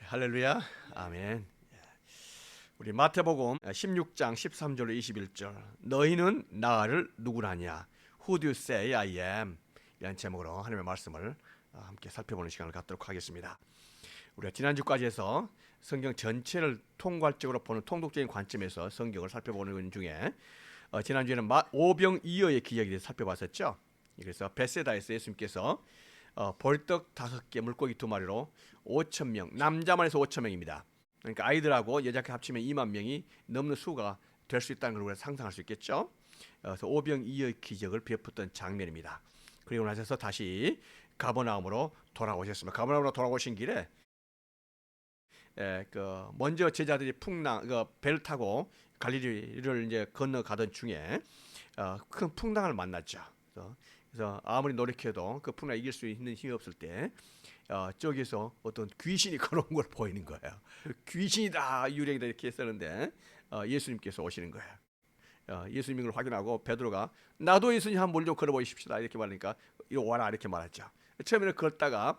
할렐루야. 아멘. 우리 마태복음 16장 13절로 21절. 너희는 나를 누구라냐? Who do you say I am? 이런 제목으로 하나님의 말씀을 함께 살펴보는 시간을 갖도록 하겠습니다. 우리가 지난주까지 해서 성경 전체를 통괄적으로 보는 통독적인 관점에서 성경을 살펴보는 중에 지난주에는 오병이어의 기적에 대해서 살펴봤었죠. 그래서 베세다에서 예수님께서 벌떡 5개 물고기 2마리로 5,000명, 남자만 해서 5,000명입니다. 그러니까 아이들하고 여자까지 합치면 2만 명이 넘는 수가 될 수 있다는 걸 우리가 상상할 수 있겠죠. 그래서 오병이어의 기적을 베풀었던 장면입니다. 그리고 나서 다시 가버나움으로 돌아오셨습니다. 가버나움으로 돌아오신 길에 먼저 제자들이 배를 타고 갈릴리를 이제 건너가던 중에 큰 풍랑을 만났죠. 그래서 아무리 노력해도 그 풍랑을 이길 수 있는 힘이 없을 때 저기서 어떤 귀신이 걸어온 걸 보이는 거예요. 귀신이다, 유령이다 이렇게 했었는데 예수님께서 오시는 거예요. 예수님을 확인하고 베드로가 나도 예수님 한 물 좀 걸어보십시다 이렇게 말하니까 이리 와라 이렇게 말했죠. 처음에는 걷다가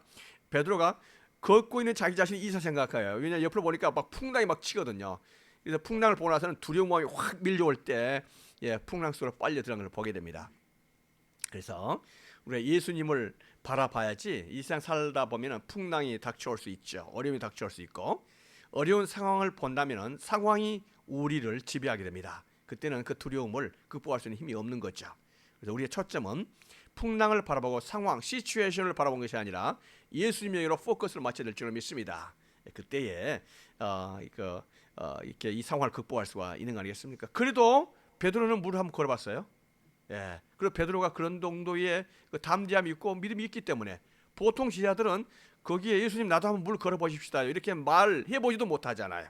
베드로가 걷고 있는 자기 자신이 이사 생각해요. 왜냐하면 옆으로 보니까 막 풍랑이 막 치거든요. 그래서 풍랑을 보고 나서는 두려움이 확 밀려올 때 풍랑 속으로 빨려 들어간 걸 보게 됩니다. 그래서 우리가 예수님을 바라봐야지 이 세상 살다 보면 풍랑이 닥쳐올 수 있죠. 어려움이 닥쳐올 수 있고 어려운 상황을 본다면 상황이 우리를 지배하게 됩니다. 그때는 그 두려움을 극복할 수 있는 힘이 없는 거죠. 그래서 우리의 초점은 풍랑을 바라보고 상황, 시츄에이션을 바라본 것이 아니라 예수님에게로 포커스를 맞춰야 될 줄로 믿습니다. 그때에 이렇게 이 상황을 극복할 수가 있는 거 아니겠습니까? 그래도 베드로는 물을 한번 걸어봤어요. 그리고 베드로가 그런 정도의 담대함이 있고 믿음이 있기 때문에 보통 지자들은 거기에 예수님 나도 한번 물 걸어보십시다 이렇게 말해보지도 못하잖아요.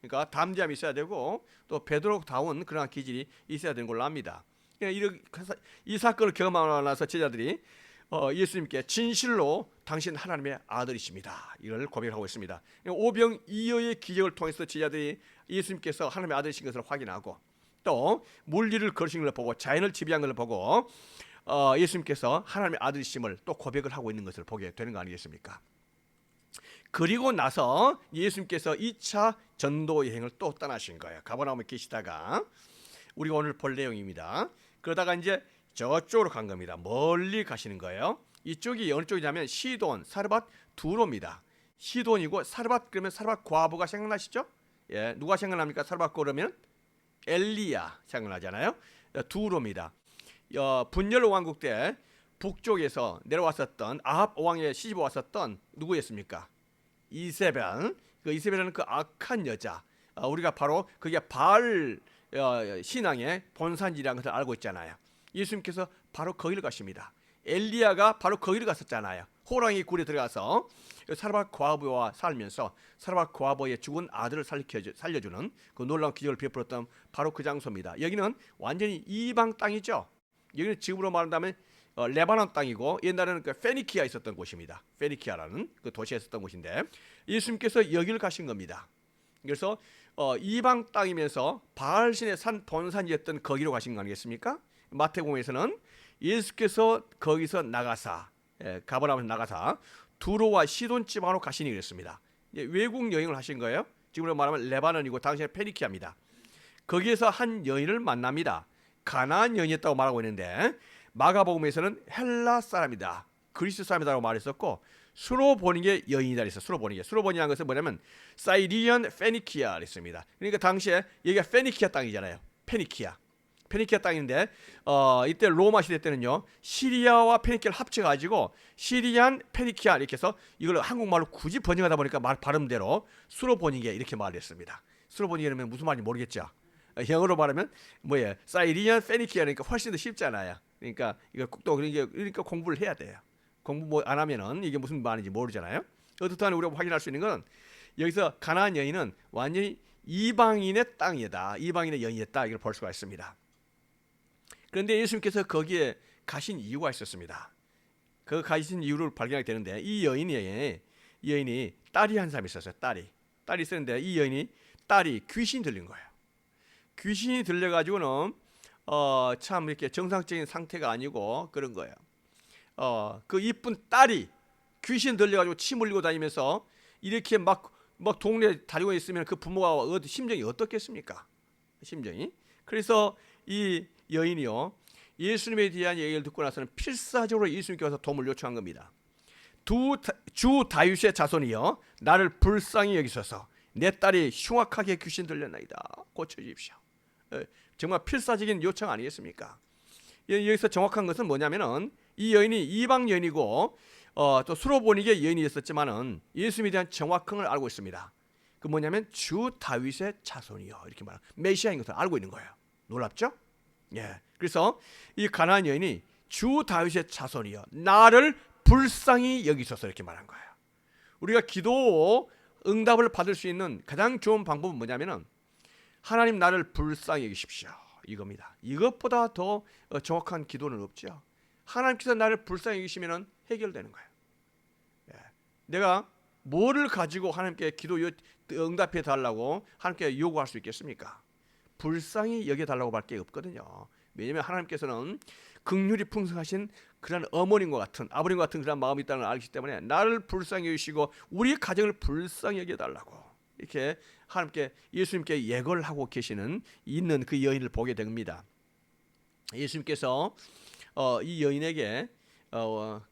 그러니까 담대함이 있어야 되고 또 베드로다운 그런 기질이 있어야 되는 걸로 압니다. 이 사건을 경험하고 나서 제자들이 예수님께 진실로 당신 하나님의 아들이십니다 이걸 고백하고 있습니다. 오병이어의 기적을 통해서 제자들이 예수님께서 하나님의 아들이신 것을 확인하고 또 물리를 걸으신 걸 보고 자연을 지배한 걸 보고 예수님께서 하나님의 아들이심을 또 고백을 하고 있는 것을 보게 되는 거 아니겠습니까? 그리고 나서 예수님께서 2차 전도 여행을 또 떠나신 거예요. 가버나움에 계시다가 우리가 오늘 볼 내용입니다. 그러다가 이제 저쪽으로 간 겁니다. 멀리 가시는 거예요. 이쪽이 어느 쪽이냐면 시돈, 사르밧 두로입니다. 시돈이고 사르밧 그러면 사르밧 과부가 생각나시죠? 누가 생각납니까? 사르밧 그러면 엘리야 생각나잖아요. 두로입니다. 분열 왕국 때 북쪽에서 내려왔었던 아합 왕의 시집 왔었던 누구였습니까? 이세벨. 그 이세벨은 그 악한 여자. 우리가 바로 그게 바알 신앙의 본산지라는 것을 알고 있잖아요. 예수님께서 바로 거기를 가십니다. 엘리야가 바로 거기를 갔었잖아요. 호랑이 굴에 들어가서 사르밧 과부와 살면서 사르밧 과부의 죽은 아들을 살려주는 그 놀라운 기적을 베풀었던 바로 그 장소입니다. 여기는 완전히 이방 땅이죠. 여기는 지금으로 말한다면 레바논 땅이고 옛날에는 그 페니키아 있었던 곳입니다. 페니키아라는 그 도시에 있었던 곳인데 예수님께서 여기를 가신 겁니다. 그래서 이방 땅이면서 바알신의 산 본산이었던 거기로 가신 거 아니겠습니까? 마태복음에서는 예수께서 거기서 나가사 가버나움에서 나가사 두로와 시돈 지방으로 가시니 그랬습니다. 외국 여행을 하신 거예요. 지금으로 말하면 레바논이고 당시에 페니키아입니다. 거기에서 한 여인을 만납니다. 가나안 여인이었다고 말하고 있는데 마가복음에서는 헬라 사람이다, 그리스 사람이다라고 말했었고 수로보니게 여인이다 그랬어요. 수로보니라는 것은 뭐냐면 사이리안 페니키아 그랬습니다. 그러니까 당시에 여기가 페니키아 땅이잖아요. 페니키아 땅인데 이때 로마 시대 때는요 시리아와 페니키아를 합쳐가지고 시리안 페니키아 이렇게 해서 이걸 한국말로 굳이 번역하다 보니까 발음대로 수로보니게 이렇게 말했습니다. 수로보니게는 무슨 말인지 모르겠죠. 영어로 말하면 뭐예요? 사이리안 페니키아니까 훨씬 더 쉽잖아요. 그러니까 이거 또 그러니까 공부를 해야 돼요. 공부 뭐 안 하면은 이게 무슨 말인지 모르잖아요. 어떻든 우리가 확인할 수 있는 건 여기서 가나안 여인은 완전히 이방인의 땅이다, 이방인의 여인이었다 이걸 볼 수가 있습니다. 그런데 예수님께서 거기에 가신 이유가 있었습니다. 그 가신 이유를 발견하게 되는데 이 여인이 딸이 한 사람이 있었어요. 딸이 있었는데 이 여인이 딸이 귀신이 들린 거예요. 귀신이 들려가지고는 참 이렇게 정상적인 상태가 아니고 그런 거예요. 그 이쁜 딸이 귀신 들려가지고 침 흘리고 다니면서 이렇게 막 막 동네 다니고 있으면 그 부모가 심정이 어떻겠습니까? 심정이. 그래서 이 여인이요, 예수님에 대한 얘기를 듣고 나서는 필사적으로 예수님께 와서 도움을 요청한 겁니다. 주 다윗의 자손이여, 나를 불쌍히 여기소서. 내 딸이 흉악하게 귀신 들렸나이다. 고쳐주십시오. 정말 필사적인 요청 아니겠습니까? 여기서 정확한 것은 뭐냐면은 이 여인이 이방 여인이고 또 수로보니게 여인이었었지만은 예수님에 대한 정확성을 알고 있습니다. 그 뭐냐면 주 다윗의 자손이요, 이렇게 말하는 메시아인 것을 알고 있는 거예요. 놀랍죠? 예. 그래서 이 가나안 여인이 주 다윗의 자손이요, 나를 불쌍히 여기소서, 이렇게 말한 거예요. 우리가 기도 응답을 받을 수 있는 가장 좋은 방법은 뭐냐면은 하나님 나를 불쌍히 여기십시오, 이겁니다. 이것보다 더 정확한 기도는 없죠. 하나님께서 나를 불쌍히 여기시면 해결되는 거예요. 예. 내가 뭐를 가지고 하나님께 기도 응답해 달라고 하나님께 요구할 수 있겠습니까? 불쌍히 여겨달라고 밖에 없거든요. 왜냐하면 하나님께서는 긍휼이 풍성하신 그런 어머님과 같은, 아버님과 같은 그런 마음이 있다는 걸 알기 때문에 나를 불쌍히 여기시고 우리 가정을 불쌍히 여겨달라고 이렇게 하나님께, 예수님께 예거를 하고 계시는 있는 그 여인을 보게 됩니다. 예수님께서 이 여인에게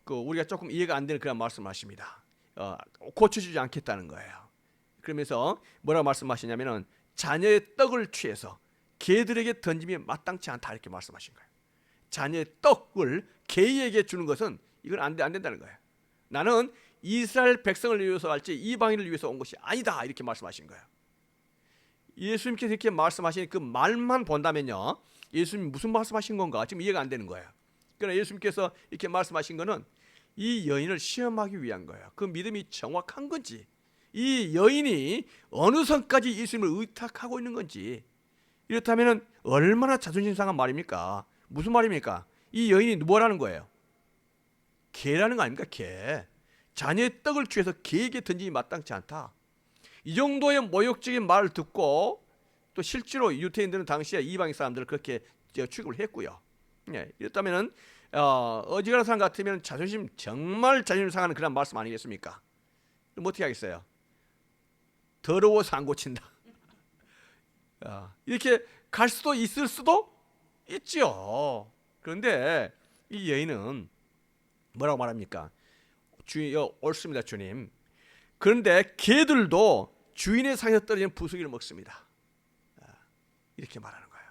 우리가 조금 이해가 안 되는 그런 말씀하십니다. 고쳐주지 않겠다는 거예요. 그러면서 뭐라고 말씀하시냐면은 자녀의 떡을 취해서 개들에게 던짐이 마땅치 않다, 이렇게 말씀하신 거예요. 자녀의 떡을 개에게 주는 것은 이건 안 된다는 거예요. 나는 이스라엘 백성을 위해서 할지 이방인을 위해서 온 것이 아니다, 이렇게 말씀하신 거예요. 예수님께서 이렇게 말씀하신 그 말만 본다면요, 예수님이 무슨 말씀하신 건가 지금 이해가 안 되는 거예요. 그러나 예수님께서 이렇게 말씀하신 거는 이 여인을 시험하기 위한 거예요. 그 믿음이 정확한 건지, 이 여인이 어느 선까지 예수님을 의탁하고 있는 건지. 이렇다면 얼마나 자존심 상한 말입니까? 무슨 말입니까? 이 여인이 뭐라는 거예요? 개라는 거 아닙니까? 개. 자녀의 떡을 취해서 개에게 던지기 마땅치 않다. 이 정도의 모욕적인 말을 듣고 또 실제로 유대인들은 당시에 이방인 사람들을 그렇게 취급을 했고요. 예, 이렇다면은 어지간한 사람 같으면 정말 자존심 상하는 그런 말씀 아니겠습니까? 그럼 어떻게 하겠어요? 더러워서 안 고친다. 이렇게 갈 수도 있을 수도 있지요. 그런데 이 여인은 뭐라고 말합니까? 옳습니다, 주님. 그런데 개들도 주인의 상에서 떨어지는 부수기를 먹습니다. 이렇게 말하는 거예요.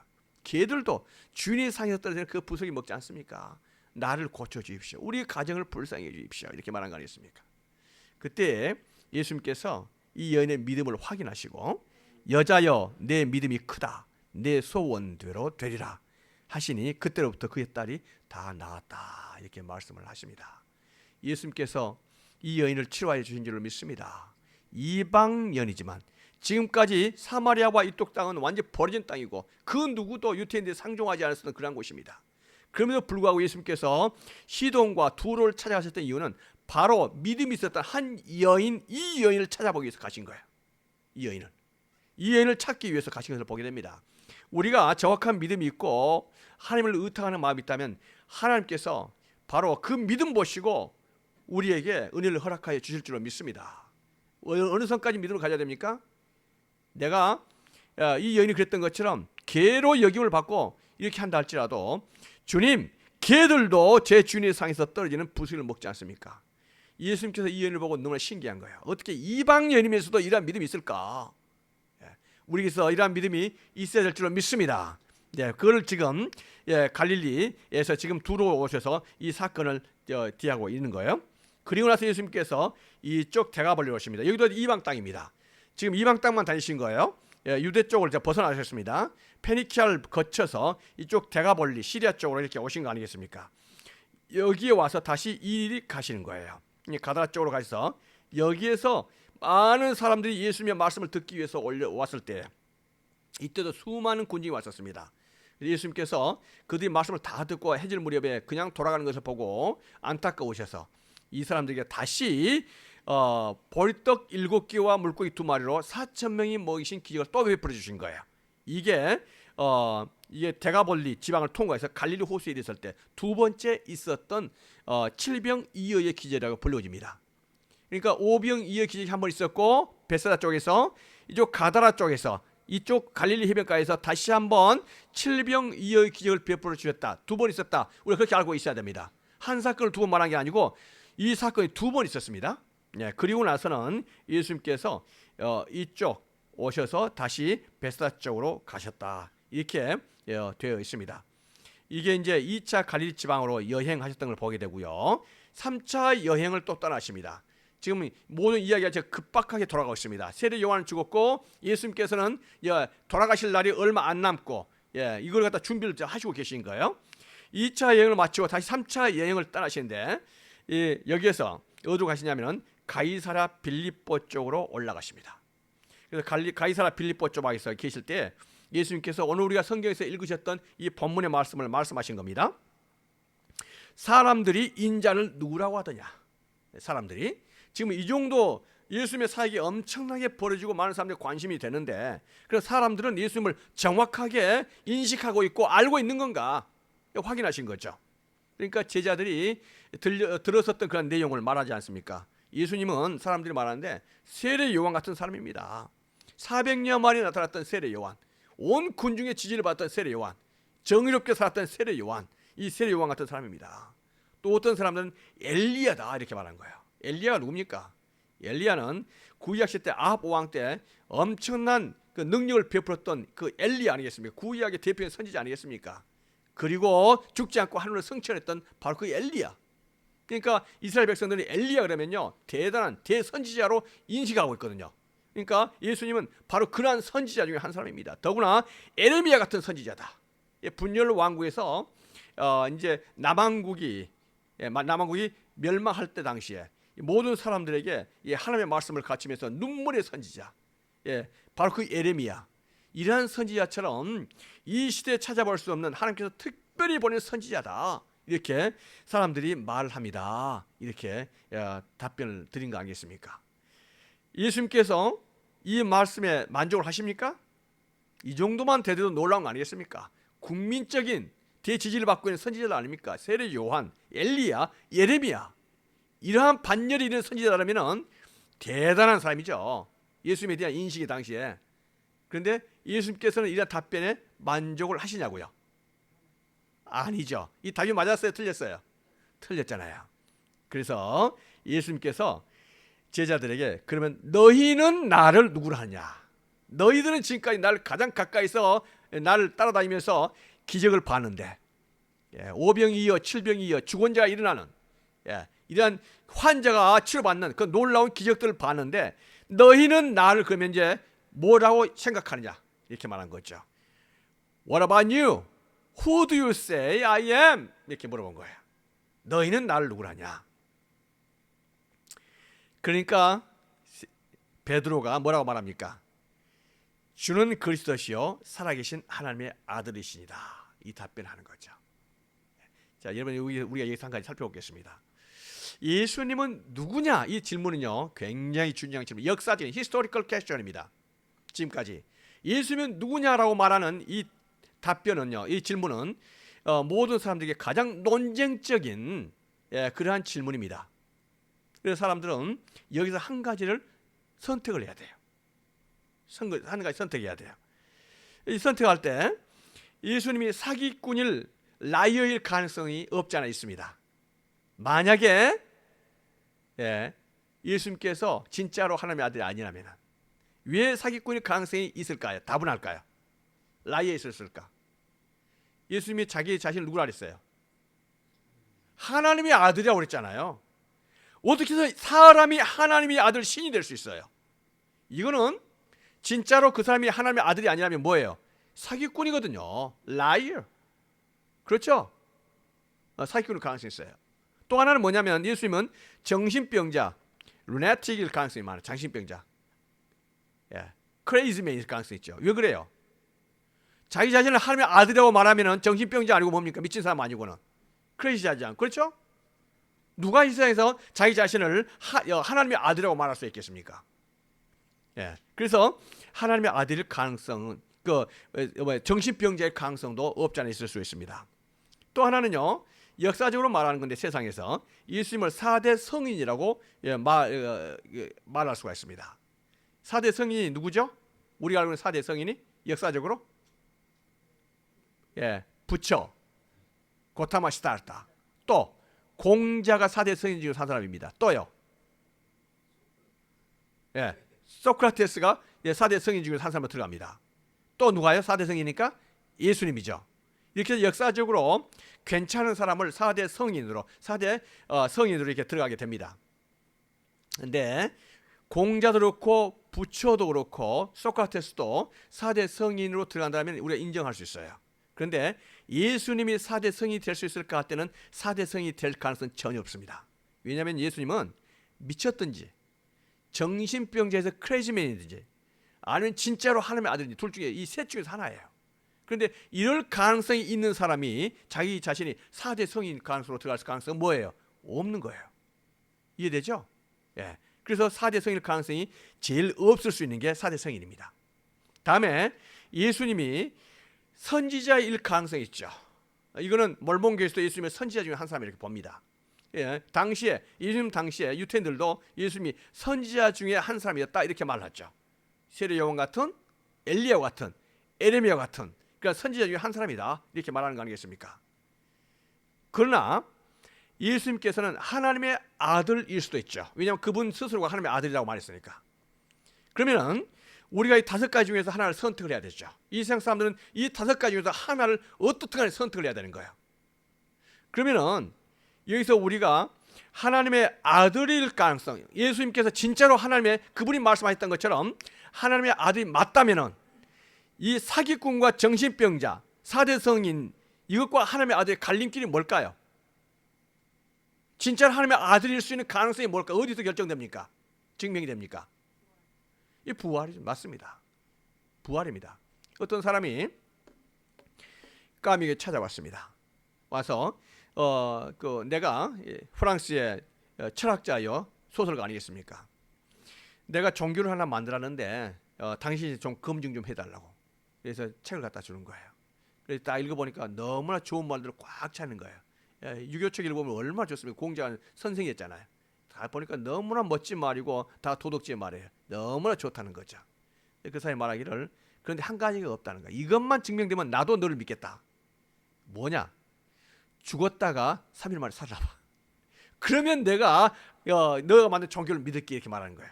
개들도 주인의 상에서 떨어지는 그 부수기 먹지 않습니까? 나를 고쳐주십시오. 우리 가정을 불쌍히 해주십시오. 이렇게 말한 거 아니겠습니까? 그때 예수님께서 이 여인의 믿음을 확인하시고 여자여, 내 믿음이 크다. 내 소원대로 되리라 하시니 그때로부터 그의 딸이 다 나았다, 이렇게 말씀을 하십니다. 예수님께서 이 여인을 치료해 주신 줄로 믿습니다. 이방연이지만 지금까지 사마리아와 이쪽 땅은 완전히 버려진 땅이고 그 누구도 유대인들이 상종하지 않았던 그런 곳입니다. 그럼에도 불구하고 예수님께서 시돈과 두로를 찾아가셨던 이유는 바로 믿음이 있었던 한 여인, 이 여인을 찾아보기 위해서 가신 거예요. 이 여인을 찾기 위해서 가신 것을 보게 됩니다. 우리가 정확한 믿음이 있고 하나님을 의탁하는 마음이 있다면 하나님께서 바로 그 믿음 보시고 우리에게 은혜를 허락하여 주실 줄로 믿습니다. 어느 선까지 믿음을 가져야 됩니까? 내가 이 여인이 그랬던 것처럼 개로 여김을 받고 이렇게 한다 할지라도 주님, 개들도 제 주인의 상에서 떨어지는 부수기를 먹지 않습니까? 예수님께서 이 여인을 보고 너무나 신기한 거예요. 어떻게 이방 여인이면서도 이러한 믿음이 있을까? 우리에게서 이러한 믿음이 있어야 될 줄로 믿습니다. 그걸 지금 갈릴리에서 지금 두로 오셔서 이 사건을 뒤하고 있는 거예요. 그리고 나서 예수님께서 이쪽 대가벌리로 오십니다. 여기도 이방 땅입니다. 지금 이방 땅만 다니신 거예요. 유대 쪽을 벗어나셨습니다. 페니키아를 거쳐서 이쪽 대가벌리 시리아 쪽으로 이렇게 오신 거 아니겠습니까? 여기에 와서 다시 이리 가시는 거예요. 가다라 쪽으로 가서 여기에서 많은 사람들이 예수님의 말씀을 듣기 위해서 왔을 때 이때도 수많은 군중이 왔었습니다. 예수님께서 그들이 말씀을 다 듣고 해질 무렵에 그냥 돌아가는 것을 보고 안타까우셔서 이 사람들에게 다시 보리떡 7개와 물고기 2마리로 4,000명이 먹이신 기적을 또 베풀어 주신 거예요. 이게 대가볼리 지방을 통과해서 갈릴리 호수에 있을 때 두 번째 있었던 7병 2여의 기적이라고 불려집니다. 그러니까 오병이어 기적이 한 번 있었고 베세다 쪽에서 이쪽 가다라 쪽에서 이쪽 갈릴리 해변가에서 다시 한번 칠병이어의 기적을 베풀어 주셨다. 두 번 있었다. 우리가 그렇게 알고 있어야 됩니다. 한 사건을 두 번 말한 게 아니고 이 사건이 두 번 있었습니다. 예, 그리고 나서는 예수님께서 이쪽 오셔서 다시 베세다 쪽으로 가셨다. 이렇게 되어 있습니다. 이게 이제 2차 갈릴리 지방으로 여행하셨던 걸 보게 되고요. 3차 여행을 또 떠나십니다. 지금 모든 이야기가 급박하게 돌아가고 있습니다. 세례 요한은 죽었고 예수님께서는 돌아가실 날이 얼마 안 남고 이걸 갖다 준비를 하시고 계신 거예요. 2차 여행을 마치고 다시 3차 여행을 떠나시는데 여기에서 어디로 가시냐면 가이사랴 빌립보 쪽으로 올라가십니다. 그래서 가이사랴 빌립보 쪽에서 계실 때 예수님께서 오늘 우리가 성경에서 읽으셨던 이 본문의 말씀을 말씀하신 겁니다. 사람들이 인자를 누구라고 하더냐. 사람들이 지금 이 정도 예수님의 사역이 엄청나게 벌어지고 많은 사람들이 관심이 되는데 그래서 사람들은 예수님을 정확하게 인식하고 있고 알고 있는 건가 확인하신 거죠. 그러니까 제자들이 들었었던 그런 내용을 말하지 않습니까? 예수님은 사람들이 말하는데 세례 요한 같은 사람입니다. 400년 만에 나타났던 세례 요한, 온 군중의 지지를 받았던 세례 요한, 정의롭게 살았던 세례 요한, 이 세례 요한 같은 사람입니다. 또 어떤 사람들은 엘리야다 이렇게 말한 거예요. 엘리야가 누굽니까? 엘리야는 구약 시대 아합 왕 때 엄청난 그 능력을 베풀었던 그 엘리야 아니겠습니까? 구약의 대표적인 선지자 아니겠습니까? 그리고 죽지 않고 하늘을 승천했던 바로 그 엘리야. 그러니까 이스라엘 백성들이 엘리야 그러면요 대단한 대선지자로 인식하고 있거든요. 그러니까 예수님은 바로 그러한 선지자 중에 한 사람입니다. 더구나 에레미야 같은 선지자다. 분열 왕국에서 이제 남왕국이 멸망할 때 당시에 모든 사람들에게 하나님의 말씀을 가르치면서 눈물의 선지자, 바로 그 에레미야, 이러한 선지자처럼 이 시대에 찾아볼 수 없는 하나님께서 특별히 보낸 선지자다. 이렇게 사람들이 말합니다. 이렇게 답변을 드린 거 아니겠습니까? 예수님께서 이 말씀에 만족을 하십니까? 이 정도만 돼도 놀라운 거 아니겠습니까? 국민적인 대지지를 받고 있는 선지자들 아닙니까? 세례 요한, 엘리야, 예레미야, 이러한 반열이 있는 선지자라면 대단한 사람이죠. 예수님에 대한 인식이 당시에. 그런데 예수님께서는 이러한 답변에 만족을 하시냐고요? 아니죠. 이 답이 맞았어요? 틀렸어요? 틀렸잖아요. 그래서 예수님께서 제자들에게 그러면 너희는 나를 누구로 하냐? 너희들은 지금까지 나를 가장 가까이서 나를 따라다니면서 기적을 봤는데 오병이어 칠병이어 죽은 자가 일어나는 이러한 환자가 치료받는 그 놀라운 기적들을 봤는데 너희는 나를 그러면 이제 뭐라고 생각하느냐? 이렇게 말한 거죠. What about you? Who do you say I am? 이렇게 물어본 거예요. 너희는 나를 누구로 하냐? 그러니까 베드로가 뭐라고 말합니까? 주는 그리스도시요 살아계신 하나님의 아들이시니다. 이 답변하는 거죠. 자, 여러분 우리가 여기서 한 가지 살펴보겠습니다. 예수님은 누구냐? 이 질문은요 굉장히 중요한 질문, 역사적인 히스토리컬 퀘스천입니다. 지금까지 예수님은 누구냐라고 말하는 이 답변은요, 이 질문은 모든 사람들에게 가장 논쟁적인 그러한 질문입니다. 그래서 사람들은 여기서 한 가지를 선택을 해야 돼요. 한 가지 선택해야 돼요. 이 선택할 때 예수님이 사기꾼일 라이어일 가능성이 없지 않아 있습니다. 만약에 예수님께서 진짜로 하나님의 아들이 아니라면 왜 사기꾼일 가능성이 있을까요? 다분할까요? 라이어에 있었을까? 예수님이 자기 자신을 누구라 그랬어요? 하나님의 아들이라고 그랬잖아요. 어떻게 해서 사람이 하나님의 아들 신이 될 수 있어요? 이거는 진짜로 그 사람이 하나님의 아들이 아니라면 뭐예요? 사기꾼이거든요. 라이어. 그렇죠? 사기꾼일 가능성이 있어요. 또 하나는 뭐냐면 예수님은 정신병자, 루나틱일 가능성이 많아요. 정신병자. 크레이지맨일 가능성이 있죠. 왜 그래요? 자기 자신을 하나님의 아들이라고 말하면 정신병자 아니고 뭡니까? 미친 사람 아니고는 크레이지하지 않고, 그렇죠? 누가 이 세상에서 자기 자신을 하나님의 아들이라고 말할 수 있겠습니까? 그래서 하나님의 아들일 가능성은 정신병자의 가능성도 없지 않아 있을 수 있습니다. 또 하나는요, 역사적으로 말하는 건데 세상에서 예수님을 4대 성인이라고 말할 수가 있습니다. 4대 성인이 누구죠? 우리가 알고 있는 4대 성인이 역사적으로 부처, 고타마 시달타, 또 공자가 4대 성인 중에 한 사람입니다. 또요. 소크라테스가 4대 성인 중에 한 사람으로 들어갑니다. 또 누가요? 4대 성이니까 예수님이죠. 이렇게 역사적으로 괜찮은 사람을 4대 성인으로 이렇게 들어가게 됩니다. 근데 공자도 그렇고 부처도 그렇고 소크라테스도 4대 성인으로 들어간다면 우리가 인정할 수 있어요. 그런데 예수님이 4대 성인이 될 수 있을까 할 때는 4대 성인이 될 가능성은 전혀 없습니다. 왜냐하면 예수님은 미쳤든지 정신병자에서 크레이지맨이든지 아니면 진짜로 하나님의 아들인지 둘 중에 이 셋 중에서 하나예요. 그런데 이럴 가능성이 있는 사람이 자기 자신이 4대 성인 가능성으로 들어갈 가능성은 뭐예요? 없는 거예요. 이해되죠? 그래서 4대 성인일 가능성이 제일 없을 수 있는 게 4대 성인입니다. 다음에 예수님이 선지자일 가능성이 있죠. 이거는 몰몬교에서도 예수님의 선지자 중에 한 사람 이렇게 봅니다. 당시에 예수님 당시에 유태인들도 예수님이 선지자 중에 한 사람이었다 이렇게 말했죠. 세례 요한 같은, 엘리야 같은, 에레미야 같은, 그러니까 선지자 중에 한 사람이다 이렇게 말하는 거 아니겠습니까? 그러나 예수님께서는 하나님의 아들일 수도 있죠. 왜냐하면 그분 스스로가 하나님의 아들이라고 말했으니까. 그러면은 우리가 이 5가지 중에서 하나를 선택을 해야 되죠. 이 세상 사람들은 이 5가지 중에서 하나를 어떻게 간에 선택을 해야 되는 거예요. 그러면은 여기서 우리가 하나님의 아들일 가능성, 예수님께서 진짜로 하나님의 그분이 말씀하셨던 것처럼 하나님의 아들이 맞다면은 이 사기꾼과 정신병자, 4대 성인 이것과 하나님의 아들의 갈림길이 뭘까요? 진짜로 하나님의 아들일 수 있는 가능성이 뭘까? 어디서 결정됩니까? 증명이 됩니까? 이 부활이 맞습니다. 부활입니다. 어떤 사람이 까미에게 찾아왔습니다. 와서 내가 프랑스의 철학자요 소설가 아니겠습니까? 내가 종교를 하나 만들었는데 당신이 좀 검증 좀 해달라고. 그래서 책을 갖다 주는 거예요. 그래서 딱 읽어보니까 너무나 좋은 말들을 꽉 차는 거예요. 유교책 읽어보면 얼마나 좋습니까? 공자는 선생이었잖아요. 다 보니까 너무나 멋진 말이고 다 도덕지의 말이에요. 너무나 좋다는 거죠. 그 사람이 말하기를 그런데 한 가지가 없다는 거야. 이것만 증명되면 나도 너를 믿겠다. 뭐냐? 죽었다가 3일 만에 살아봐. 그러면 내가 너가 만든 종교를 믿을게 이렇게 말하는 거예요.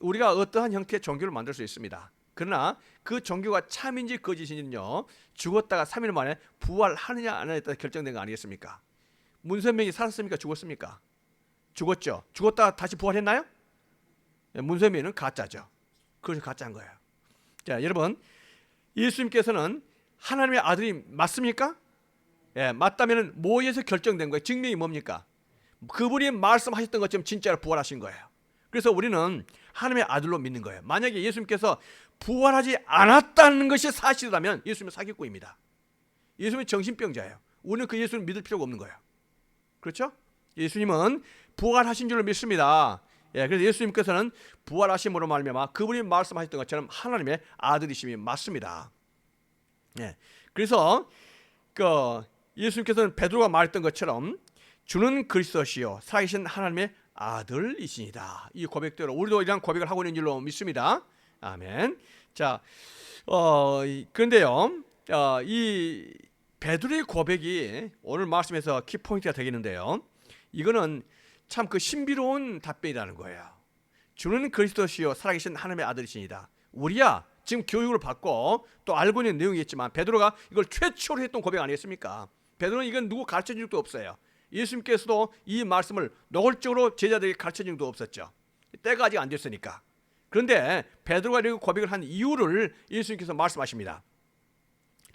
우리가 어떠한 형태의 종교를 만들 수 있습니다. 그러나 그 종교가 참인지 거짓인지는요 죽었다가 3일 만에 부활하느냐 안 하느냐에 따라 결정된 거 아니겠습니까? 문선명이 살았습니까? 죽었습니까? 죽었죠. 죽었다가 다시 부활했나요? 문선명은 가짜죠. 그것이 가짜인 거예요. 자, 여러분 예수님께서는 하나님의 아들이 맞습니까? 맞다면 뭐에서 결정된 거예요? 증명이 뭡니까? 그분이 말씀하셨던 것처럼 진짜로 부활하신 거예요. 그래서 우리는 하나님의 아들로 믿는 거예요. 만약에 예수님께서 부활하지 않았다는 것이 사실이라면 예수님은 사기꾼입니다. 예수님은 정신병자예요. 우리는 그 예수님을 믿을 필요가 없는 거예요. 그렇죠? 예수님은 부활하신 줄로 믿습니다. 그래서 예수님께서는 부활하심으로 말미암아 그분이 말씀하셨던 것처럼 하나님의 아들이심이 맞습니다. 그래서 예수님께서는 베드로가 말했던 것처럼 주는 그리스도시요 살아계신 하나님의 아들이시니다. 이 고백대로 우리도 이런 고백을 하고 있는 줄로 믿습니다. 아멘. 자, 그런데요, 이 베드로의 고백이 오늘 말씀에서 키포인트가 되겠는데요. 이거는 참 그 신비로운 답변이라는 거예요. 주는 그리스도시요 살아계신 하나님의 아들이시니다. 우리야 지금 교육을 받고 또 알고 있는 내용이겠지만 베드로가 이걸 최초로 했던 고백 아니겠습니까? 베드로는 이건 누구 가르쳐 준 적도 없어요. 예수님께서도 이 말씀을 노골적으로 제자들에게 가르쳐 준 적도 없었죠. 때가 아직 안 됐으니까. 그런데 베드로가 이렇게 고백을 한 이유를 예수님께서 말씀하십니다.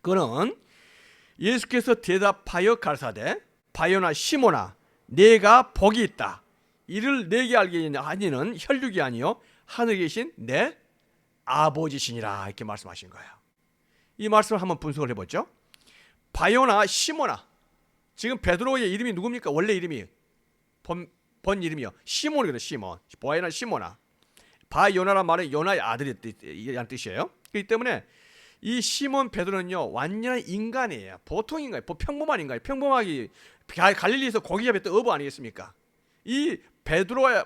그는 예수께서 대답하여 가르사대 바요나 시몬아 내가 복이 있다. 이를 내게 알게 하니는 혈육이 아니요 하늘에 계신 내 아버지시니라 이렇게 말씀하신 거예요. 이 말씀을 한번 분석을 해보죠. 바요나 시몬아 지금 베드로의 이름이 누굽니까? 원래 이름이 본 이름이요. 시몬이거든요. 시몬. 바요나 시몬아. 바요나란 말은 요나의 아들이란 뜻이에요. 그렇기 때문에 이 시몬 베드로는요 완전한 인간이에요. 보통 인간, 평범한 인간이에요. 평범하게 갈릴리에서 고기 잡았던 어부 아니겠습니까? 이 베드로와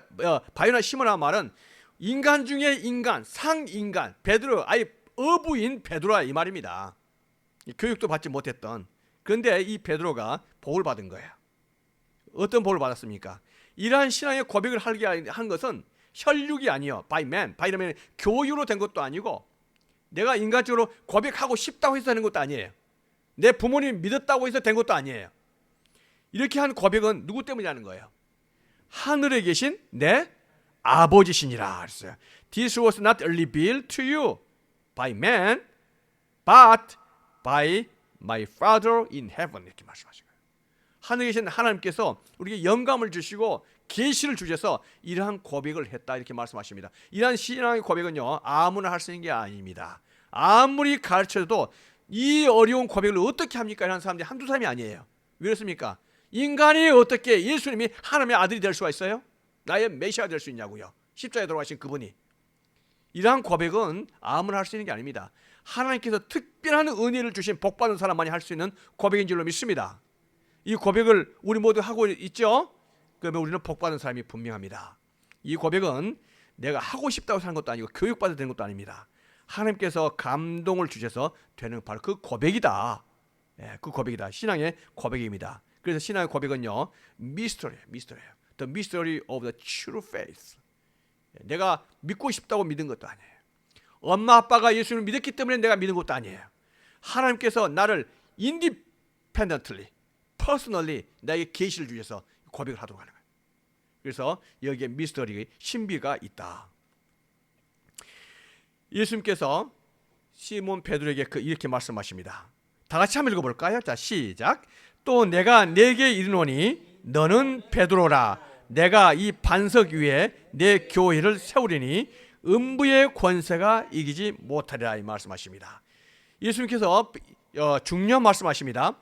바요나 시몬이라는 말은 인간 중에 인간, 상인간, 베드로, 아예 어부인 베드로야 이 말입니다. 교육도 받지 못했던. 그런데 이 베드로가 복을 받은 거예요. 어떤 복을 받았습니까? 이러한 신앙의 고백을 하게 한 것은 혈육이 아니요, by man, 바이러면 교육으로 된 것도 아니고 내가 인간적으로 고백하고 싶다고 해서 되는 것도 아니에요. 내 부모님 믿었다고 해서 된 것도 아니에요. 이렇게 한 고백은 누구 때문이라는 거예요? 하늘에 계신 내 아버지시니라 그랬어요. This was not revealed to you by man, but by my Father in heaven. 이렇게 말씀하신 거예요. 하늘에 계신 하나님께서 우리에게 영감을 주시고 계시를 주셔서 이러한 고백을 했다 이렇게 말씀하십니다. 이러한 신앙의 고백은요 아무나 할 수 있는 게 아닙니다. 아무리 가르쳐도 이 어려운 고백을 어떻게 합니까? 이라는 사람들이 한두 사람이 아니에요. 왜 그렇습니까? 인간이 어떻게 예수님이 하나님의 아들이 될 수가 있어요? 나의 메시아가 될 수 있냐고요. 십자가에 돌아가신 그분이. 이러한 고백은 아무나 할 수 있는 게 아닙니다. 하나님께서 특별한 은혜를 주신 복받은 사람만이 할 수 있는 고백인 줄로 믿습니다. 이 고백을 우리 모두 하고 있죠? 그러면 우리는 복받은 사람이 분명합니다. 이 고백은 내가 하고 싶다고 하는 것도 아니고 교육받아야 되는 것도 아닙니다. 하나님께서 감동을 주셔서 되는 바로 그 고백이다. 그 고백이다. 신앙의 고백입니다. 그래서 신앙의 고백은요 미스터리예요. The mystery of the true faith. 내가 믿고 싶다고 믿은 것도 아니에요. 엄마 아빠가 예수님을 믿었기 때문에 내가 믿은 것도 아니에요. 하나님께서 나를 independently, personally 나에게 계시를 주셔서 고백을 하도록 하는 거예요. 그래서 여기에 미스터리, 신비가 있다. 예수님께서 시몬 베드로에게 이렇게 말씀하십니다. 다 같이 한번 읽어볼까요? 자, 시작. 또 내가 네게 이르노니 너는 베드로라. 내가 이 반석 위에 내 교회를 세우리니 음부의 권세가 이기지 못하리라 이 말씀하십니다. 예수님께서 중요한 말씀하십니다.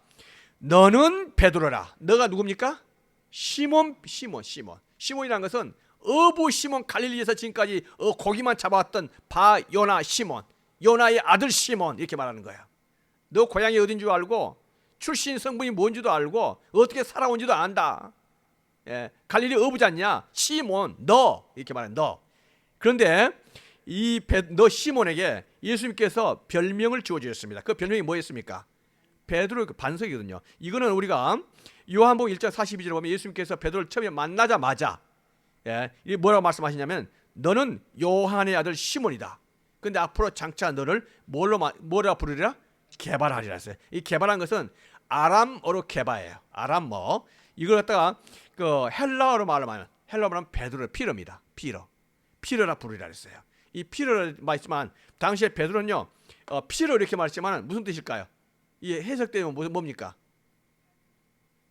너는 베드로라. 너가 누굽니까? 시몬이라는 것은 어부 시몬, 갈릴리에서 지금까지 고기만 잡아왔던 바요나 시몬, 요나의 아들 시몬 이렇게 말하는 거야. 너 고향이 어딘 줄 알고 출신 성분이 뭔지도 알고 어떻게 살아온지도 안다. 갈릴리 어부지 않냐? 시몬, 너 이렇게 말하는 너. 그런데 너 시몬에게 예수님께서 별명을 지어주셨습니다. 그 별명이 뭐였습니까? 베드로 반석이거든요. 이거는 우리가 요한복음 1장 42절에 보면 예수님께서 베드로를 처음에 만나자마자 뭐라고 말씀하시냐면 너는 요한의 아들 시몬이다. 근데 앞으로 장차 너를 뭐라 부르리라? 개발하리라 했어요. 이 개발한 것은 아람어로 개발이에요. 아람어. 이걸 갖다가 그 헬라어로 말하면 베드로 피러입니다. 피러라 부르리라 했어요. 이 피러를 말했지만 당시에 베드로는요 피러 이렇게 말했지만 무슨 뜻일까요? 이 해석되면 뭡니까?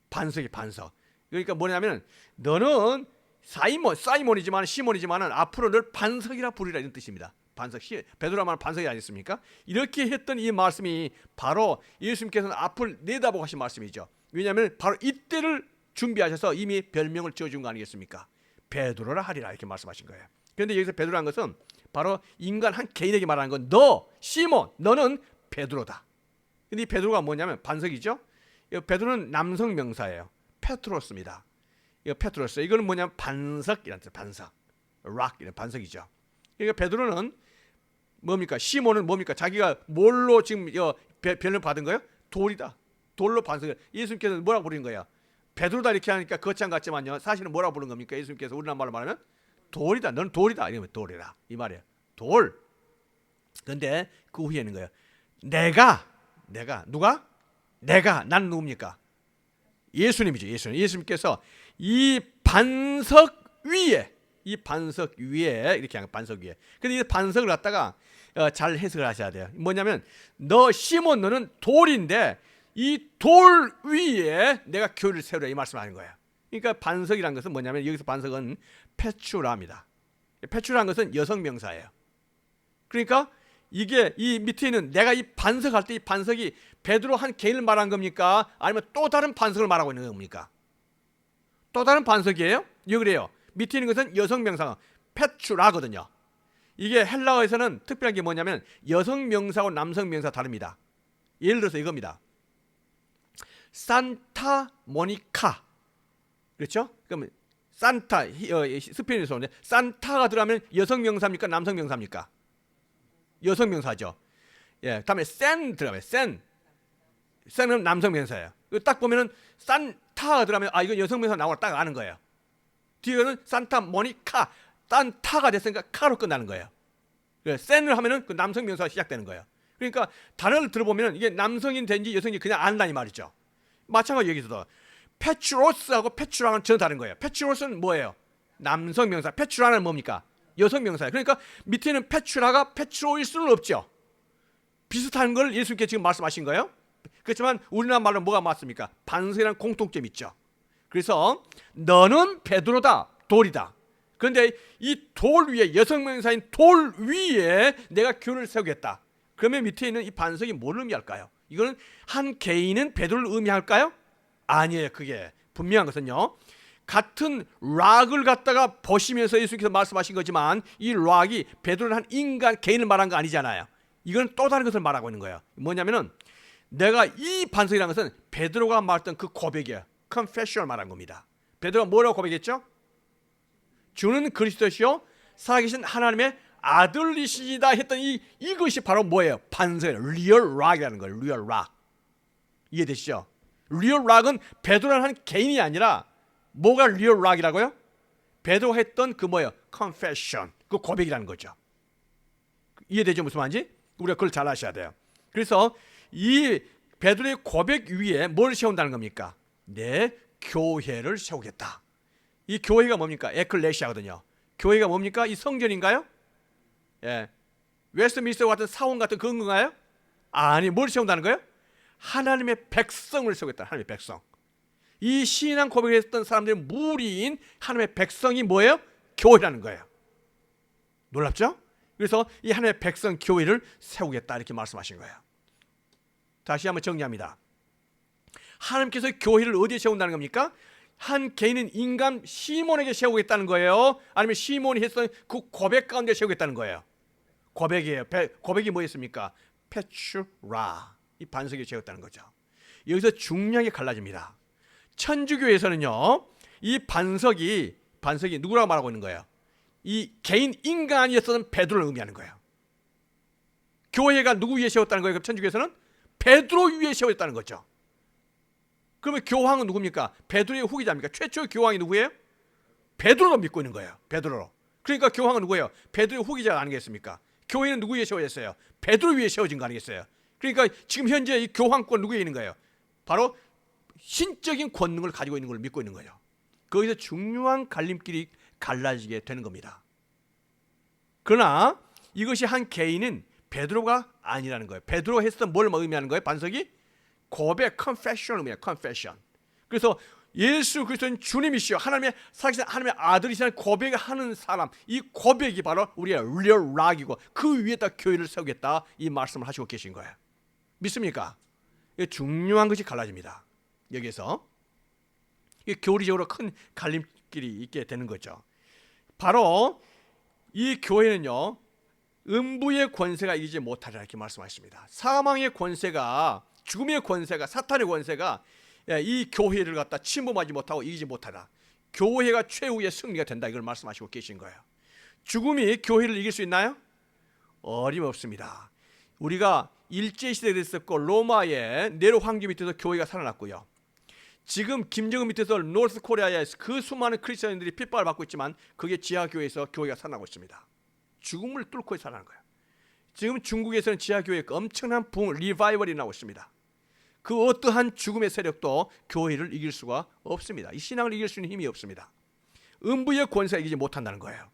반석. 그러니까 뭐냐면 너는 사이몬이지만 시몬이지만 앞으로 늘 반석이라 부르리라 이런 뜻입니다. 반석, 베드로라 말은 반석이 아니었습니까? 이렇게 했던 이 말씀이 바로 예수님께서는 앞을 내다보고 하신 말씀이죠. 왜냐하면 바로 이때를 준비하셔서 이미 별명을 지어준 거 아니겠습니까? 베드로라 하리라 이렇게 말씀하신 거예요. 그런데 여기서 베드로라는 것은 바로 인간 한 개인에게 말하는 건 너 시몬 너는 베드로다. 근데 이 베드로가 뭐냐면 반석이죠. 베드로는 남성 명사예요. 페트로스입니다. 페트로스 이거는 뭐냐면 반석이라는 뜻. 반석, 락 이런 반석이죠. 그러니까 베드로는 뭡니까? 시몬은 뭡니까? 자기가 뭘로 지금 별명 받은 거예요? 돌이다. 돌로 반석. 예수님께서 뭐라고 부르는 거예요? 베드로다 이렇게 하니까 거창 같지만요. 사실은 뭐라고 부르는 겁니까? 예수님께서 우리나라 말로 말하면 돌이다. 너는 돌이다. 이러면 돌이라 이 말이에요. 돌. 그런데 그 후에는 거예요. 내가 누가? 나는 누굽니까? 예수님이죠. 예수님께서 이 반석 위에 이렇게 하는 반석 위에. 근데 이 반석을 갖다가 잘 해석을 하셔야 돼요. 뭐냐면 너 시몬 너는 돌인데 이 돌 위에 내가 교회를 세우라 이 말씀을 하는 거예요. 그러니까 반석이라는 것은 뭐냐면 여기서 반석은 페추라입니다. 페추라는 것은 여성 명사예요. 그러니까 이게 이 밑에 있는 내가 이 반석할 때 이 반석이 베드로 한 개인을 말한 겁니까? 아니면 또 다른 반석을 말하고 있는 겁니까? 또 다른 반석이에요? 여기 그래요. 밑에 있는 것은 여성 명사 페추라거든요. 이게 헬라어에서는 특별한 게 뭐냐면 여성 명사하고 남성 명사 다릅니다. 예를 들어서 이겁니다. 산타 모니카. 그렇죠? 그러면 산타 스페인에서 산타가 들어가면 여성 명사입니까? 남성 명사입니까? 여성 명사죠. 예, 다음에 센 들어가면 센은 남성 명사예요. 딱 보면은 산타가 들어가면 아, 이건 여성 명사 나오라 딱 아는 거예요. 뒤에는 산타 모니카, 산타가 됐으니까 카로 끝나는 거예요. 센을 하면은 그 남성 명사가 시작되는 거예요. 그러니까 단어를 들어보면 이게 남성이 된지 여성이 그냥 안다니 말이죠. 마찬가지 여기서도 페츄로스하고 페츄라는 전혀 다른 거예요. 페츄로스는 뭐예요? 남성 명사. 페츄라는 뭡니까? 여성 명사예요. 그러니까 밑에는 페츄라가 페츄로일 수는 없죠. 비슷한 걸 예수님께 지금 말씀하신 거예요. 그렇지만 우리나라 말로 뭐가 맞습니까? 반석이라는 공통점이 있죠. 그래서 너는 베드로다, 돌이다. 그런데 이 돌 위에, 여성 명사인 돌 위에 내가 교회를 세우겠다. 그러면 밑에 있는 이 반석이 뭘 의미할까요? 이거는 한 개인은 베드로를 의미할까요? 아니에요. 그게 분명한 것은요, 같은 락을 갖다가 보시면서 예수님께서 말씀하신 거지만 이 락이 베드로는 한 인간 개인을 말한 거 아니잖아요. 이건 또 다른 것을 말하고 있는 거예요. 뭐냐면은 내가 이 반석이라는 것은 베드로가 말했던 그 고백이에요. confession을 말한 겁니다. 베드로가 뭐라고 고백했죠? 주는 그리스도시요 살아계신 하나님의 아들이시다 했던 이것이 바로 뭐예요? 반석이에요. 리얼 락이라는 거예요. 리얼 락. 이해되시죠? 리얼 락은 베드로라는 한 개인이 아니라 뭐가 리얼 락이라고요? 베드로가 했던 그 뭐예요? confession. 그 고백이라는 거죠. 이해되죠? 무슨 말인지? 우리가 그걸 잘 아셔야 돼요. 그래서 이 베드로의 고백 위에 뭘 세운다는 겁니까? 내 교회를 세우겠다. 이 교회가 뭡니까? 에클레시아거든요. 교회가 뭡니까? 이 성전인가요? 예. 웨스트민스터 같은 사원 같은 그런 건가요? 아니, 뭘 세운다는 거예요? 하나님의 백성을 세우겠다. 하나님의 백성. 이 신앙 고백을 했던 사람들의 무리인 하나님의 백성이 뭐예요? 교회라는 거예요. 놀랍죠? 그래서 이 하나님의 백성 교회를 세우겠다 이렇게 말씀하신 거예요. 다시 한번 정리합니다. 하나님께서 교회를 어디에 세운다는 겁니까? 한 개인은 인간 시몬에게 세우겠다는 거예요? 아니면 시몬이 했던 그 고백 가운데 세우겠다는 거예요? 고백이에요. 고백이 뭐였습니까? 페츄라. 이 반석에 세웠다는 거죠. 여기서 중요하게 갈라집니다. 천주교에서는요, 이 반석이 누구라고 말하고 있는 거예요? 이 개인 인간이었던 베드로를 의미하는 거예요. 교회가 누구 위에 세웠다는 거예요? 천주교에서는 베드로 위에 세웠다는 거죠. 그러면 교황은 누굽니까? 베드로의 후계자입니까? 최초의 교황이 누구예요? 베드로로 믿고 있는 거예요. 베드로로. 그러니까 교황은 누구예요? 베드로의 후계자가 아니겠습니까? 교회는 누구 위에 세워졌어요? 베드로 위에 세워진 거 아니겠어요? 그러니까 지금 현재 이 교황권 누구에 있는 거예요? 바로 신적인 권능을 가지고 있는 걸 믿고 있는 거예요. 거기서 중요한 갈림길이 갈라지게 되는 겁니다. 그러나 이것이 한 개인은 베드로가 아니라는 거예요. 베드로가 했던 뭘 의미하는 거예요? 반석이? 고백, confession을 의미해요. confession. 그래서 예수 그리스도는 주님이시여 하나님의 살아계신 하나님의 아들이시라는 고백을 하는 사람, 이 고백이 바로 우리의 real rock이고 그 위에다 교회를 세우겠다 이 말씀을 하시고 계신 거예요. 믿습니까? 이게 중요한 것이 갈라집니다. 여기서 이게 교리적으로 큰 갈림길이 있게 되는 거죠. 바로 이 교회는요, 음부의 권세가 이기지 못하리라 이렇게 말씀하십니다. 사망의 권세가, 죽음의 권세가, 사탄의 권세가 이 교회를 갖다 침범하지 못하고 이기지 못하라. 교회가 최후의 승리가 된다 이걸 말씀하시고 계신 거예요. 죽음이 교회를 이길 수 있나요? 어림없습니다. 우리가 일제시대에 있었고 로마의 네로 황제 밑에서 교회가 살아났고요. 지금 김정은 밑에서 노스 코리아에 그 수많은 크리스천들이 핍박을 받고 있지만 그게 지하교회에서 교회가 살아나고 있습니다. 죽음을 뚫고 살아나는 거예요. 지금 중국에서는 지하교회에 엄청난 붕, 리바이벌이 나오고 있습니다. 그 어떠한 죽음의 세력도 교회를 이길 수가 없습니다. 이 신앙을 이길 수 있는 힘이 없습니다. 음부의 권세가 이기지 못한다는 거예요.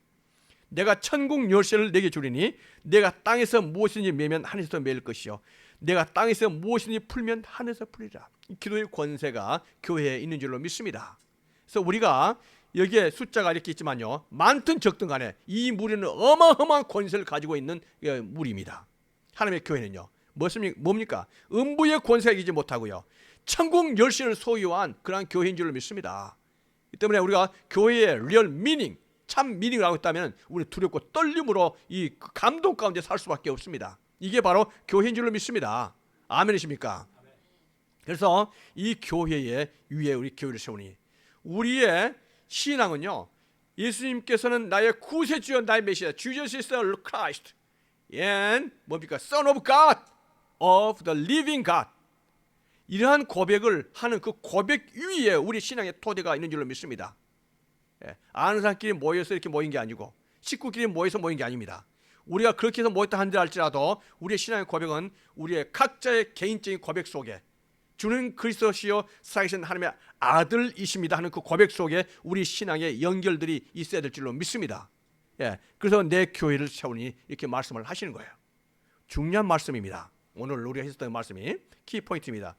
내가 천국 열쇠를 내게 주리니 내가 땅에서 무엇이든지 매면 하늘에서 매일 것이요 내가 땅에서 무엇이든지 풀면 하늘에서 풀리라. 기도의 권세가 교회에 있는 줄로 믿습니다. 그래서 우리가 여기에 숫자가 이렇게 있지만요, 많든 적든 간에 이 무리는 어마어마한 권세를 가지고 있는 무리입니다. 하나님의 교회는요 뭡니까? 음부의 권세가 이기지 못하고요, 천국 열쇠를 소유한 그러한 교회인 줄로 믿습니다. 이 때문에 우리가 교회의 리얼 미닝, 참 미닝을 알고 있다면 우리는 두렵고 떨림으로 이 감동 가운데 살 수밖에 없습니다. 이게 바로 교회인 줄로 믿습니다. 아멘이십니까? 그래서 이 교회의 위에 우리 교회를 세우니 우리의 신앙은요, 예수님께서는 나의 구세주여 나의 메시아 Jesus is the Christ and 뭡니까? Son of God of the living God. 이러한 고백을 하는 그 고백 위에 우리 신앙의 토대가 있는 줄로 믿습니다. 아는 사람끼리 모여서 이렇게 모인 게 아니고 식구끼리 모여서 모인 게 아닙니다. 우리가 그렇게 해서 모였다 한들 할지라도 우리의 신앙의 고백은 우리의 각자의 개인적인 고백 속에 주는 그리스도시요 살아계신 하나님의 아들이십니다 하는 그 고백 속에 우리 신앙의 연결들이 있어야 될 줄로 믿습니다. 그래서 내 교회를 세우니 이렇게 말씀을 하시는 거예요. 중요한 말씀입니다. 오늘 우리가 했었던 말씀이 키포인트입니다.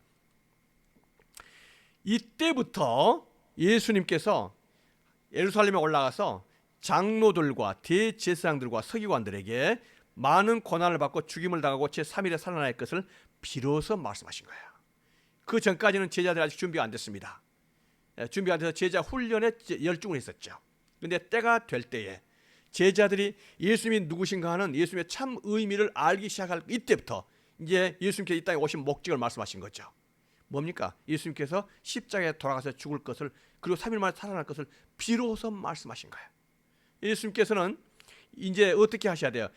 이때부터 예수님께서 예루살렘에 올라가서 장로들과 대제사장들과 서기관들에게 많은 고난을 받고 죽임을 당하고 제3일에 살아날 것을 비로소 말씀하신 거예요. 그 전까지는 제자들이 아직 준비가 안 됐습니다. 준비가 안 돼서 제자 훈련에 열중을 했었죠. 그런데 때가 될 때에 제자들이 예수님이 누구신가 하는 예수님의 참 의미를 알기 시작할 이때부터 이제 예수님께서 이 땅에 오신 목적을 말씀하신 거죠. 뭡니까? 예수님께서 십자가에 돌아가서 죽을 것을 그리고 3일 만에 살아날 것을 비로소 말씀하신 거예요. 예수님께서는 이제 어떻게 하셔야 돼요?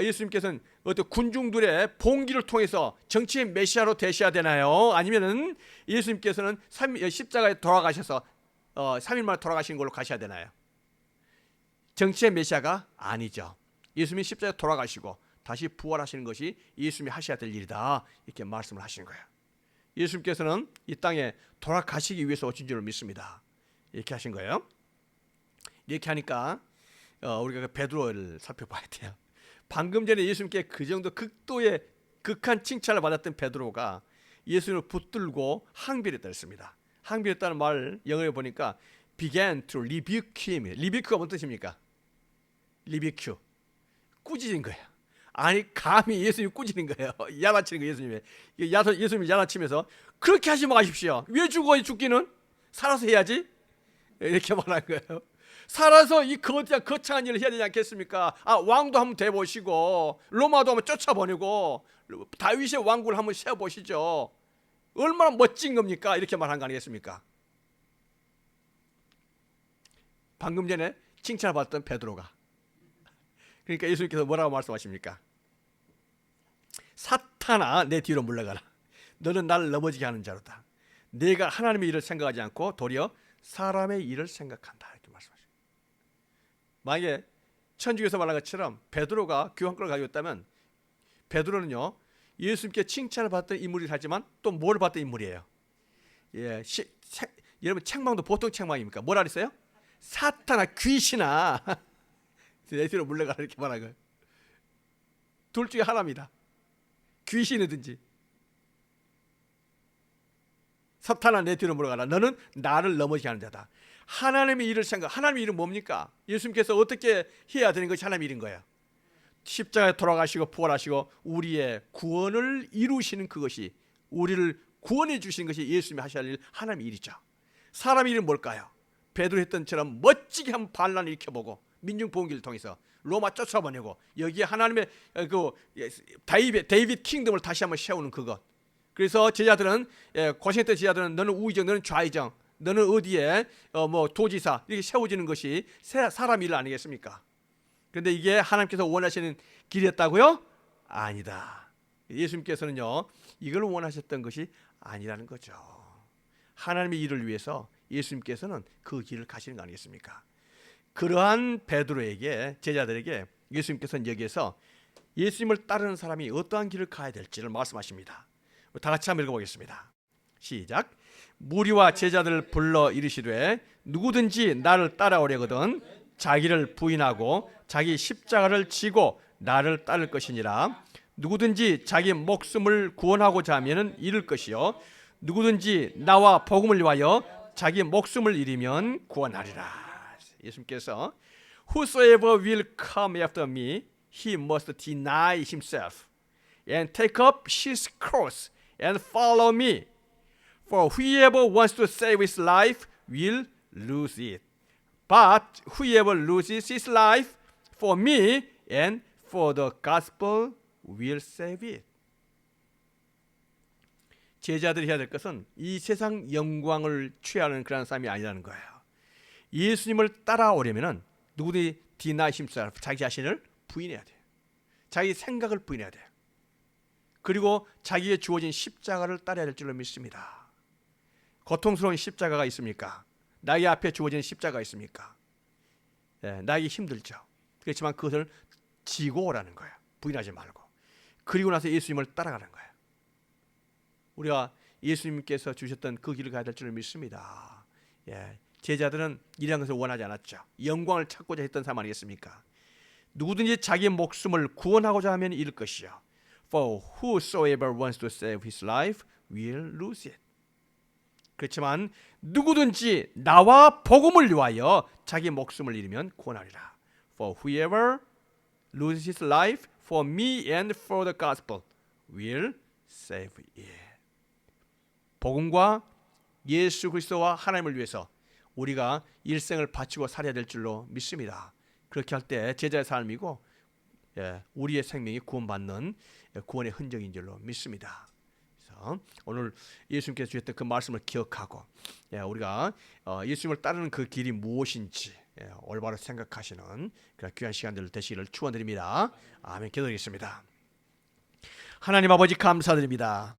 예수님께서는 어떤 군중들의 봉기를 통해서 정치의 메시아로 되셔야 되나요? 아니면은 예수님께서는 십자가에 돌아가셔서 3일 만에 돌아가신 걸로 가셔야 되나요? 정치의 메시아가 아니죠. 예수님이 십자가에 돌아가시고 다시 부활하시는 것이 예수님이 하셔야 될 일이다. 이렇게 말씀을 하시는 거예요. 예수님께서는 이 땅에 돌아가시기 위해서 오신 줄을 믿습니다. 이렇게 하신 거예요. 이렇게 하니까 우리가 그 베드로를 살펴봐야 돼요. 방금 전에 예수님께 그 정도 극도의 극한 칭찬을 받았던 베드로가 예수님을 붙들고 항변했다 했습니다. 항변했다는 말 영어에 보니까 began to rebuke him. rebuke가 무슨 뜻입니까? rebuke. 꾸짖은 거예요. 아니 감히 예수님이 꾸짖는 거예요. 야단치는 거예요. 예수님이 야단치면서 그렇게 하지 마십시오. 왜 죽어 죽기는? 살아서 해야지. 이렇게 말한 거예요. 살아서 이 거창한 일을 해야 되지 않겠습니까? 왕도 한번 돼보시고 로마도 한번 쫓아보내고 다윗의 왕국을 한번 세워보시죠. 얼마나 멋진 겁니까? 이렇게 말한 거 아니겠습니까? 방금 전에 칭찬을 받았던 베드로가 그러니까 예수님께서 뭐라고 말씀하십니까? 사탄아 내 뒤로 물러가라. 너는 나를 넘어지게 하는 자로다. 내가 하나님의 일을 생각하지 않고 도리어 사람의 일을 생각한다. 이렇게 말씀하십니다. 만약에 천주교에서 말한 것처럼 베드로가 교환권을 가지고 있다면 베드로는요 예수님께 칭찬을 받던 인물이긴 하지만 또 뭘 받던 인물이에요. 여러분 책망도 보통 책망입니까? 뭐라 그랬어요? 사탄아 귀신아 내 뒤로 물러가라 이렇게 말한 거예요. 둘 중에 하나입니다. 귀신이든지 사탄아 내 뒤로 물러가라. 너는 나를 넘어지게 하는 자다. 하나님의 일을 하나님의 일은 뭡니까? 예수님께서 어떻게 해야 되는 것이 하나님의 일인 거예요. 십자가에 돌아가시고 부활하시고 우리의 구원을 이루시는 그것이 우리를 구원해 주시는 것이 예수님이 하셔야 할 일 하나님의 일이죠. 사람의 일은 뭘까요? 베드로 했던 처럼 멋지게 한번 반란을 일으켜보고 민중봉기를 통해서 로마 쫓아보내고 여기에 하나님의 그 데이빗 킹덤을 다시 한번 세우는 그것. 그래서 제자들은 고생했던 제자들은 너는 우의정, 너는 좌의정, 너는 어디에 뭐 도지사 이렇게 세워지는 것이 사람 일 아니겠습니까? 그런데 이게 하나님께서 원하시는 길이었다고요? 아니다. 예수님께서는요 이걸 원하셨던 것이 아니라는 거죠. 하나님의 일을 위해서 예수님께서는 그 길을 가시는 거 아니겠습니까? 그러한 베드로에게 제자들에게 예수님께서는 여기에서 예수님을 따르는 사람이 어떠한 길을 가야 될지를 말씀하십니다. 다 같이 한번 읽어보겠습니다. 시작. 무리와 제자들을 불러 이르시되 누구든지 나를 따라오려거든 자기를 부인하고 자기 십자가를 지고 나를 따를 것이니라. 누구든지 자기 목숨을 구원하고자 하면 잃을 것이요 누구든지 나와 복음을 위하여 자기 목숨을 잃으면 구원하리라. 예수님께서 Whosoever will come after me, he must deny himself and take up his cross and follow me. For whoever wants to save his life will lose it. But whoever loses his life for me and for the gospel will save it. 제자들이 해야 될 것은 이 세상 영광을 취하는 그런 삶이 아니라는 거예요. 예수님을 따라오려면은 누구든지 deny himself, 자기 자신을 부인해야 돼요. 자기 생각을 부인해야 돼요. 그리고 자기에 주어진 십자가를 따라야 될 줄로 믿습니다. 고통스러운 십자가가 있습니까? 나의 앞에 주어진 십자가가 있습니까? 나에게 힘들죠. 그렇지만 그것을 지고 오라는 거예요. 부인하지 말고. 그리고 나서 예수님을 따라가는 거예요. 우리가 예수님께서 주셨던 그 길을 가야 될 줄 믿습니다. 제자들은 이러한 것을 원하지 않았죠. 영광을 찾고자 했던 사람 아니겠습니까? 누구든지 자기의 목숨을 구원하고자 하면 잃을 것이요. For whosoever wants to save his life will lose it. 그렇지만 누구든지 나와 복음을 위하여 자기 목숨을 잃으면 구원하리라. For whoever loses his life for me and for the gospel will save it. 복음과 예수 그리스도와 하나님을 위해서 우리가 일생을 바치고 살아야 될 줄로 믿습니다. 그렇게 할 때 제자의 삶이고 우리의 생명이 구원받는 구원의 흔적인 줄로 믿습니다. 그래서 오늘 예수님께서 주셨던 그 말씀을 기억하고 우리가 예수님을 따르는 그 길이 무엇인지 올바로 생각하시는 그런 귀한 시간들 되시기를 축원드립니다. 아멘. 기도드리겠습니다. 하나님 아버지 감사드립니다.